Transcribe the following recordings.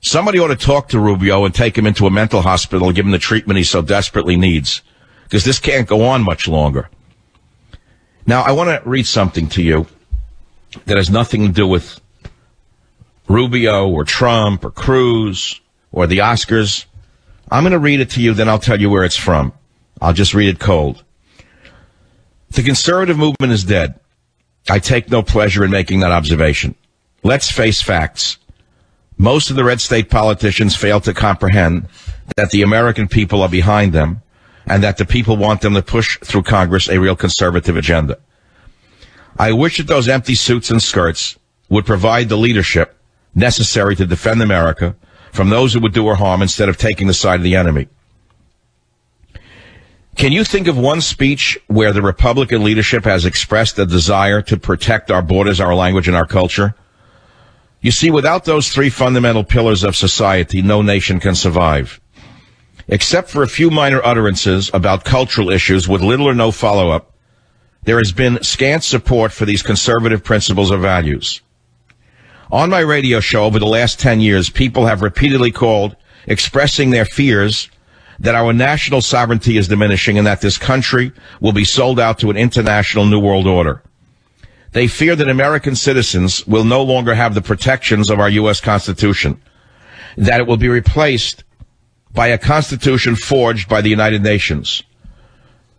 Somebody ought to talk to Rubio and take him into a mental hospital and give him the treatment he so desperately needs, because this can't go on much longer. Now, I want to read something to you that has nothing to do with Rubio or Trump or Cruz or the Oscars. I'm going to read it to you, then I'll tell you where it's from. I'll just read it cold. The conservative movement is dead. I take no pleasure in making that observation. Let's face facts. Most of the red state politicians fail to comprehend that the American people are behind them and that the people want them to push through Congress a real conservative agenda. I wish that those empty suits and skirts would provide the leadership necessary to defend America from those who would do her harm instead of taking the side of the enemy. Can you think of one speech where the Republican leadership has expressed a desire to protect our borders, our language, and our culture? You see, without those three fundamental pillars of society, no nation can survive. Except for a few minor utterances about cultural issues with little or no follow-up, there has been scant support for these conservative principles or values. On my radio show over the last 10 years, people have repeatedly called, expressing their fears that our national sovereignty is diminishing and that this country will be sold out to an international New World Order. They fear that American citizens will no longer have the protections of our U.S. Constitution, that it will be replaced by a Constitution forged by the United Nations.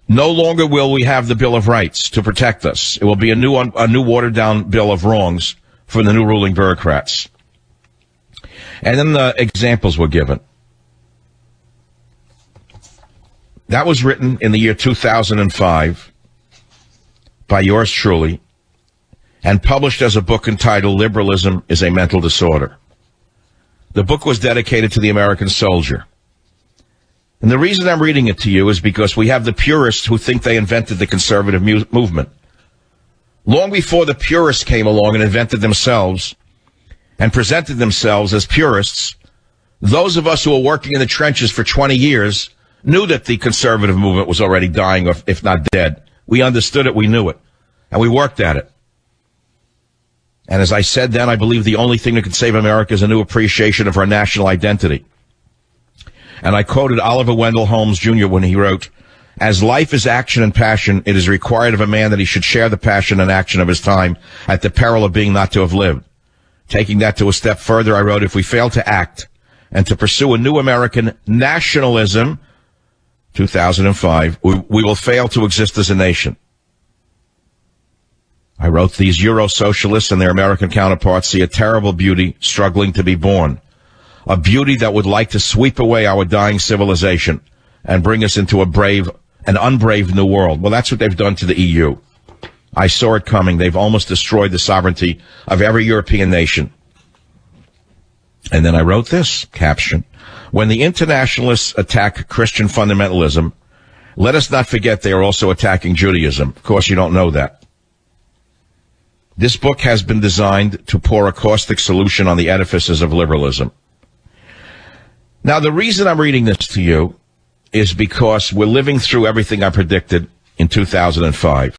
No longer will we have the Bill of Rights to protect us. It will be a new watered-down Bill of Wrongs for the new ruling bureaucrats. And then the examples were given. That was written in the year 2005 by yours truly and published as a book entitled Liberalism is a Mental Disorder. The book was dedicated to the American soldier. And the reason I'm reading it to you is because we have the purists who think they invented the conservative movement. Long before the purists came along and invented themselves and presented themselves as purists, those of us who were working in the trenches for 20 years knew that the conservative movement was already dying, or if not dead. We understood it, we knew it, and we worked at it. And as I said then, I believe the only thing that can save America is a new appreciation of our national identity. And I quoted Oliver Wendell Holmes Jr. when he wrote, "As life is action and passion, it is required of a man that he should share the passion and action of his time at the peril of being not to have lived." Taking that to a step further, I wrote, "If we fail to act and to pursue a new American nationalism," 2005, we will fail to exist as a nation. I wrote, "These Euro-socialists and their American counterparts see a terrible beauty struggling to be born, a beauty that would like to sweep away our dying civilization and bring us into an unbrave new world." Well, that's what they've done to the EU. I saw it coming. They've almost destroyed the sovereignty of every European nation. And then I wrote this caption: "When the internationalists attack Christian fundamentalism, let us not forget they are also attacking Judaism." Of course, you don't know that. This book has been designed to pour a caustic solution on the edifices of liberalism. Now, the reason I'm reading this to you is because we're living through everything I predicted in 2005.